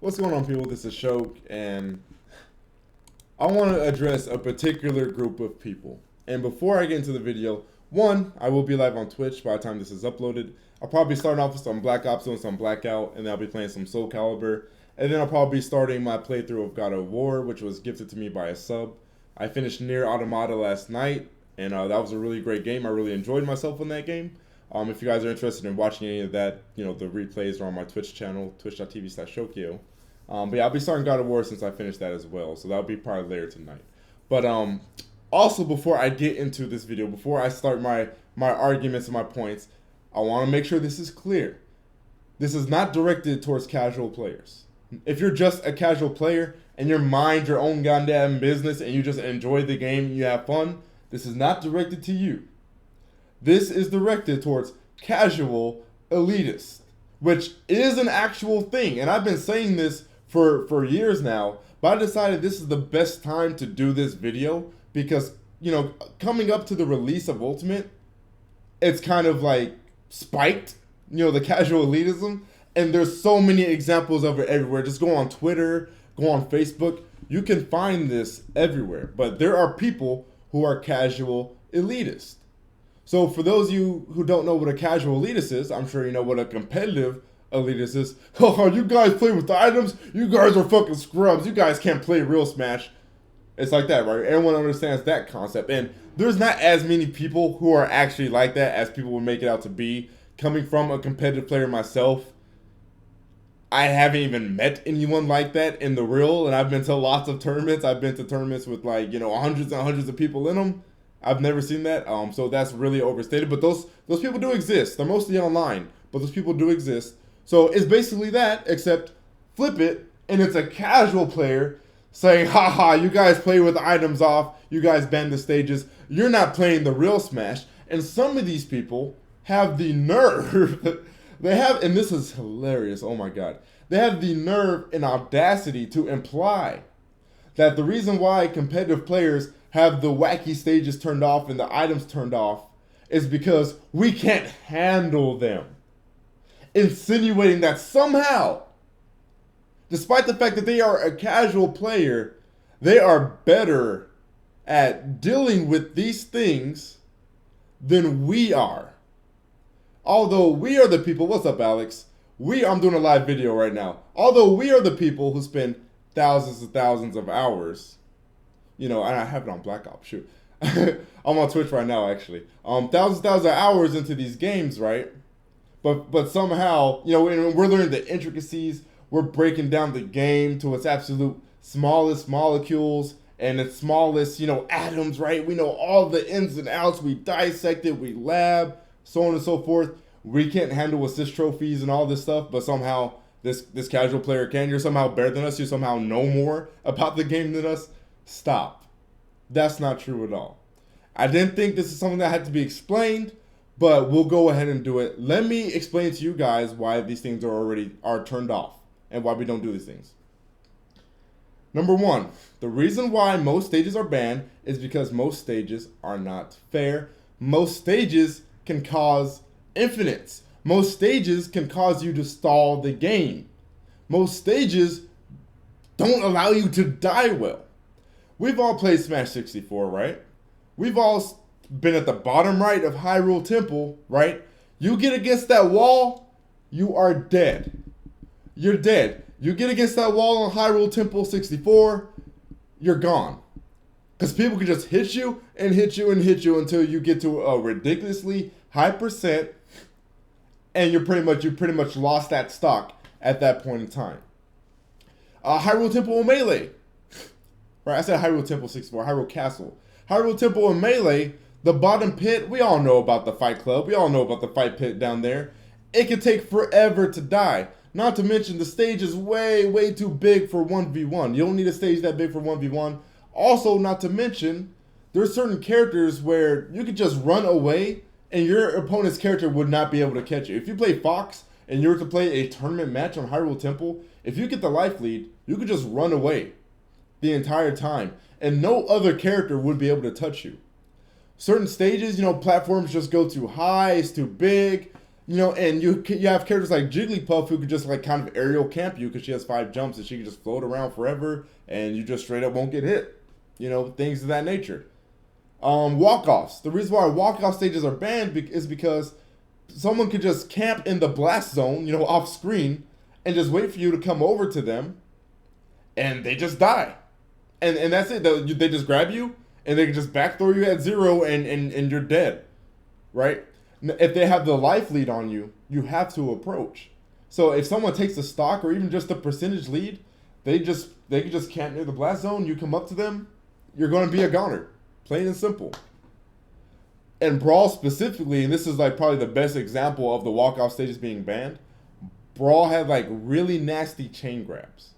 What's going on, people? This is Shok, and I want to address a particular group of people. And before I get into the video, one, I will be live on Twitch by the time this is uploaded. I'll probably be starting off with some Black Ops, doing some Blackout, and then I'll be playing some Soul Calibur. And then I'll probably be starting my playthrough of God of War, which was gifted to me by a sub. I finished Nier Automata last night, and that was a really great game. I really enjoyed myself in that game. If you guys are interested in watching any of that, the replays are on my Twitch channel, twitch.tv/Shokio. But yeah, I'll be starting God of War since I finished that as well, so that'll be probably later tonight. But also, before I get into this video, before I start my arguments and my points, I want to make sure this is clear. This is not directed towards casual players. If you're just a casual player and you mind your own goddamn business and you just enjoy the game and you have fun, this is not directed to you. This is directed towards casual elitists, which is an actual thing. And I've been saying this for years now, but I decided this is the best time to do this video because, coming up to the release of Ultimate, it's kind of like spiked, the casual elitism. And there's so many examples of it everywhere. Just go on Twitter, go on Facebook. You can find this everywhere. But there are people who are casual elitists. So for those of you who don't know what a casual elitist is, I'm sure you know what a competitive elitist is. Oh, you guys play with items? You guys are fucking scrubs. You guys can't play real Smash. It's like that, right? Everyone understands that concept. And there's not as many people who are actually like that as people would make it out to be. Coming from a competitive player myself, I haven't even met anyone like that in the real. And I've been to lots of tournaments. I've been to tournaments with hundreds and hundreds of people in them. I've never seen that, so that's really overstated. But those people do exist. They're mostly online, but those people do exist. So it's basically that, except flip it, and it's a casual player saying, haha, you guys play with items off, you guys ban the stages, you're not playing the real Smash. And some of these people have the nerve, and this is hilarious, oh my god, they have the nerve and audacity to imply that the reason why competitive players have the wacky stages turned off and the items turned off is because we can't handle them. Insinuating that somehow, despite the fact that they are a casual player, they are better at dealing with these things than we are. Although we are the people, what's up, Alex? I'm doing a live video right now. Although we are the people who spend thousands and thousands of hours, and I have it on Black Ops, shoot. I'm on Twitch right now, actually. Thousands of hours into these games, right? But somehow, we're learning the intricacies. We're breaking down the game to its absolute smallest molecules and its smallest, atoms, right? We know all the ins and outs. We dissect it, we lab, so on and so forth. We can't handle assist trophies and all this stuff, but somehow this casual player can. You're somehow better than us. You somehow know more about the game than us. Stop. That's not true at all. I didn't think this is something that had to be explained, but we'll go ahead and do it. Let me explain to you guys why these things are turned off and why we don't do these things. Number one, the reason why most stages are banned is because most stages are not fair. Most stages can cause infinites. Most stages can cause you to stall the game. Most stages don't allow you to die well. We've all played Smash 64, right? We've all been at the bottom right of Hyrule Temple, right? You get against that wall, you are dead. You're dead. You get against that wall on Hyrule Temple 64, you're gone. Because people can just hit you and hit you and hit you until you get to a ridiculously high percent, and you pretty much lost that stock at that point in time. Hyrule Temple and Melee. Right, I said Hyrule Temple 64, Hyrule Castle. Hyrule Temple and Melee, the bottom pit, we all know about the Fight Club. We all know about the Fight Pit down there. It can take forever to die. Not to mention the stage is way, way too big for 1v1. You don't need a stage that big for 1v1. Also, not to mention, there's certain characters where you could just run away and your opponent's character would not be able to catch you. If you play Fox and you were to play a tournament match on Hyrule Temple, if you get the life lead, you could just run away the entire time, and no other character would be able to touch you. Certain stages, platforms just go too high, it's too big, You know, and you have characters like Jigglypuff who could just like kind of aerial camp you because she has 5 jumps and she can just float around forever and you just straight up won't get hit. You know, things of that nature. Walk-offs. The reason why walk-off stages are banned is because someone could just camp in the blast zone, you know, off screen, and just wait for you to come over to them, and they just die. And that's it. They just grab you, and they can just backthrow you at 0, and you're dead. Right? If they have the life lead on you, you have to approach. So if someone takes the stock or even just the percentage lead, they can just camp near the blast zone, you come up to them, you're going to be a goner. Plain and simple. And Brawl specifically, and this is like probably the best example of the walk-off stages being banned, Brawl had like really nasty chain grabs.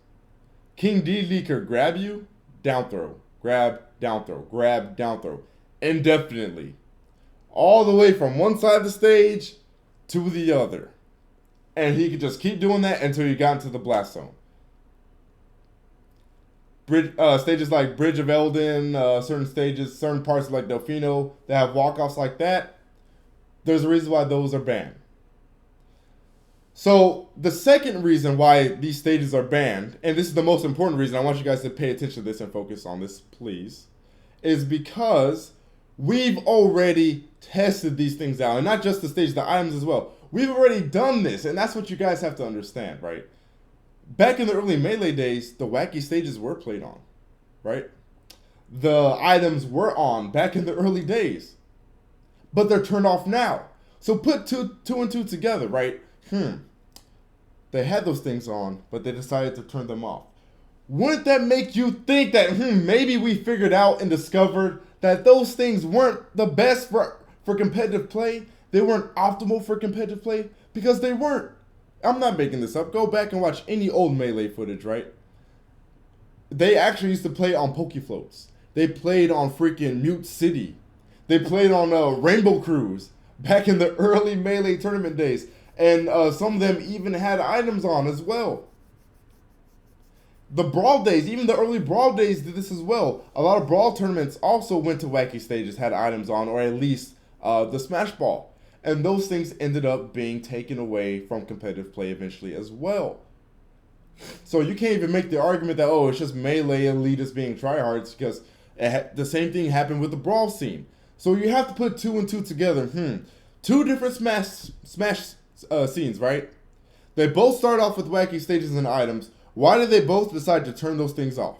King Dedede could grab you, down throw, grab, down throw, grab, down throw, indefinitely. All the way from one side of the stage to the other. And he could just keep doing that until you got into the blast zone. Stages like Bridge of Elden, certain stages, certain parts of like Delfino that have walk-offs like that, there's a reason why those are banned. So the second reason why these stages are banned, and this is the most important reason, I want you guys to pay attention to this and focus on this, please, is because we've already tested these things out. And not just the stage, the items as well. We've already done this, and that's what you guys have to understand, right? Back in the early Melee days, the wacky stages were played on, right? The items were on back in the early days, but they're turned off now. So put two and two together, right? They had those things on, but they decided to turn them off. Wouldn't that make you think that maybe we figured out and discovered that those things weren't the best for competitive play? They weren't optimal for competitive play because they weren't. I'm not making this up. Go back and watch any old Melee footage, right? They actually used to play on Pokefloats. They played on freaking Mute City. They played on Rainbow Cruise back in the early Melee tournament days. And some of them even had items on as well. The Brawl days, even the early Brawl days did this as well. A lot of Brawl tournaments also went to wacky stages, had items on, or at least the Smash Ball. And those things ended up being taken away from competitive play eventually as well. So you can't even make the argument that, oh, it's just Melee elitists being tryhards, because the same thing happened with the Brawl scene. So you have to put two and two together. Two different Smash scenes, right? They both start off with wacky stages and items. Why did they both decide to turn those things off?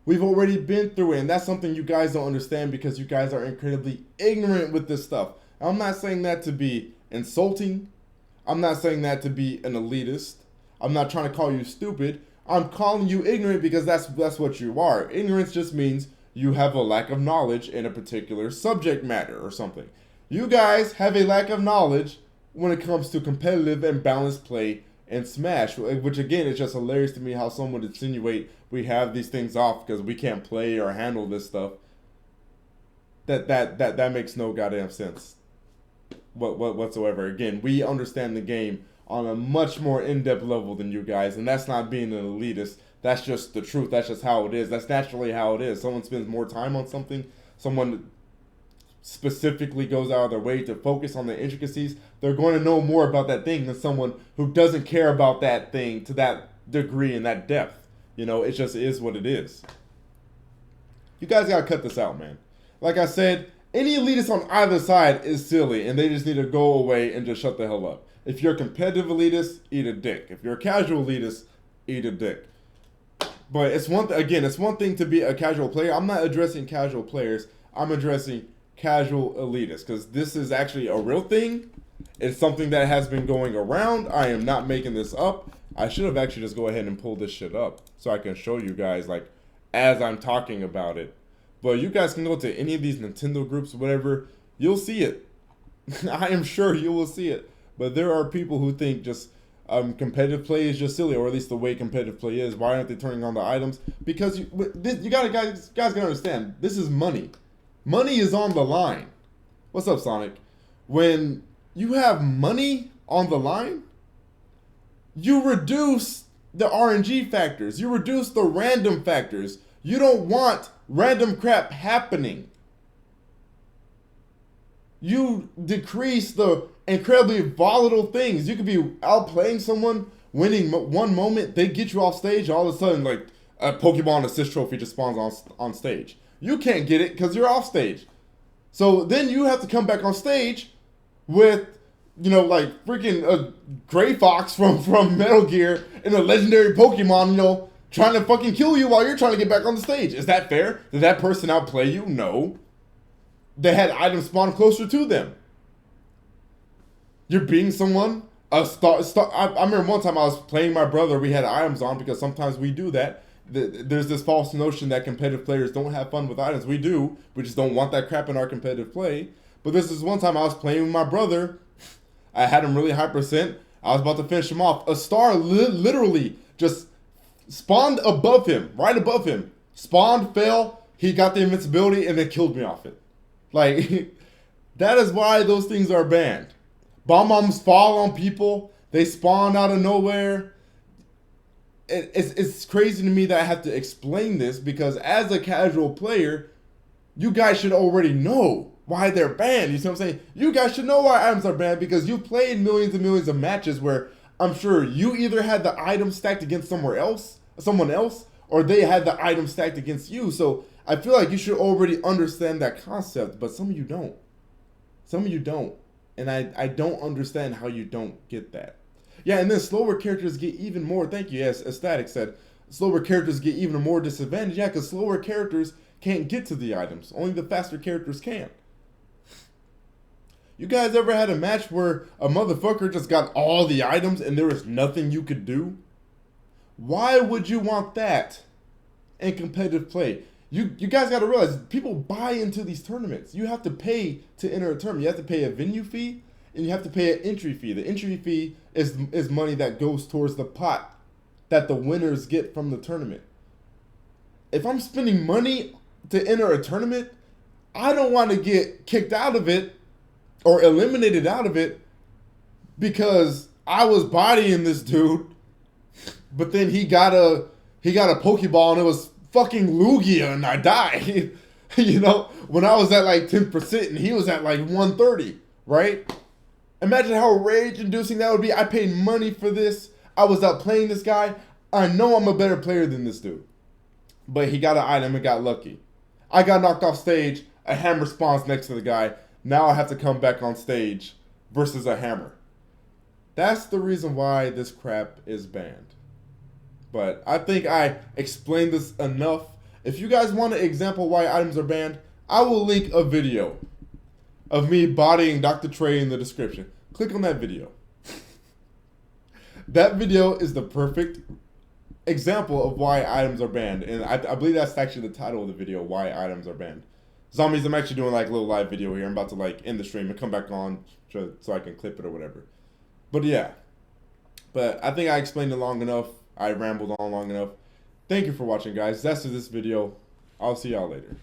We've already been through it, and that's something you guys don't understand because you guys are incredibly ignorant with this stuff. I'm not saying that to be insulting. I'm not saying that to be an elitist. I'm not trying to call you stupid. I'm calling you ignorant because that's what you are. Ignorance just means you have a lack of knowledge in a particular subject matter or something. You guys have a lack of knowledge when it comes to competitive and balanced play and Smash, which again is just hilarious to me how someone would insinuate we have these things off because we can't play or handle this stuff. That makes no goddamn sense whatsoever. Again, we understand the game on a much more in-depth level than you guys, and that's not being an elitist. That's just the truth. That's just how it is. That's naturally how it is. Someone spends more time on something, someone specifically goes out of their way to focus on the intricacies, they're going to know more about that thing than someone who doesn't care about that thing to that degree and that depth. You know, it just is what it is. You guys got to cut this out, man. Like I said, any elitist on either side is silly, and they just need to go away and just shut the hell up. If you're a competitive elitist, eat a dick. If you're a casual elitist, eat a dick. But it's one thing to be a casual player. I'm not addressing casual players. I'm addressing casual elitists, because this is actually a real thing. It's something that has been going around. I am not making this up. I should have actually just go ahead and pull this shit up so I can show you guys, like, as I'm talking about it. But you guys can go to any of these Nintendo groups, whatever, you'll see it. I am sure you will see it. But there are people who think just competitive play is just silly, or at least the way competitive play is. Why aren't they turning on the items? Because you guys gotta understand, this is money. Money is on the line. What's up, Sonic? When you have money on the line, you reduce the RNG factors. You reduce the random factors. You don't want random crap happening. You decrease the incredibly volatile things. You could be outplaying someone, winning one moment, they get you off stage, all of a sudden, like, a Pokemon assist trophy just spawns on stage. You can't get it because you're off stage. So then you have to come back on stage with, you know, like freaking a Gray Fox from Metal Gear and a legendary Pokemon, you know, trying to fucking kill you while you're trying to get back on the stage. Is that fair? Did that person outplay you? No. They had items spawn closer to them. You're beating someone. I remember one time I was playing my brother. We had items on because sometimes we do that. There's this false notion that competitive players don't have fun with items. We do. We just don't want that crap in our competitive play. But this is one time I was playing with my brother. I had him really high percent. I was about to finish him off. A star literally just spawned above him, right above him. Spawned, fell. He got the invincibility and then killed me off it. Like, that is why those things are banned. Bomb bombs fall on people. They spawn out of nowhere. It's crazy to me that I have to explain this because as a casual player, you guys should already know why they're banned. You see what I'm saying? You guys should know why items are banned because you played millions and millions of matches where I'm sure you either had the item stacked against someone else, or they had the item stacked against you. So I feel like you should already understand that concept, but some of you don't. Some of you don't. And I don't understand how you don't get that. Yeah, and then slower characters get even more, thank you, yes, Ecstatic said, slower characters get even more disadvantage. Yeah, because slower characters can't get to the items. Only the faster characters can. You guys ever had a match where a motherfucker just got all the items and there was nothing you could do? Why would you want that in competitive play? You guys got to realize, people buy into these tournaments. You have to pay to enter a tournament. You have to pay a venue fee, and you have to pay an entry fee. The entry fee is money that goes towards the pot that the winners get from the tournament. If I'm spending money to enter a tournament, I don't want to get kicked out of it or eliminated out of it because I was bodying this dude, but then he got a Pokeball and it was fucking Lugia and I died. You know, when I was at like 10% and he was at like 130, right? Imagine how rage-inducing that would be. I paid money for this. I was out playing this guy. I know I'm a better player than this dude. But he got an item and got lucky. I got knocked off stage. A hammer spawns next to the guy. Now I have to come back on stage versus a hammer. That's the reason why this crap is banned. But I think I explained this enough. If you guys want an example why items are banned, I will link a video of me bodying Dr. Trey in the description. Click on that video. That video is the perfect example of why items are banned. And I believe that's actually the title of the video, why items are banned. Zombies, I'm actually doing like a little live video here. I'm about to like end the stream and come back on so I can clip it or whatever. But yeah. But I think I explained it long enough. I rambled on long enough. Thank you for watching, guys. That's this video. I'll see y'all later.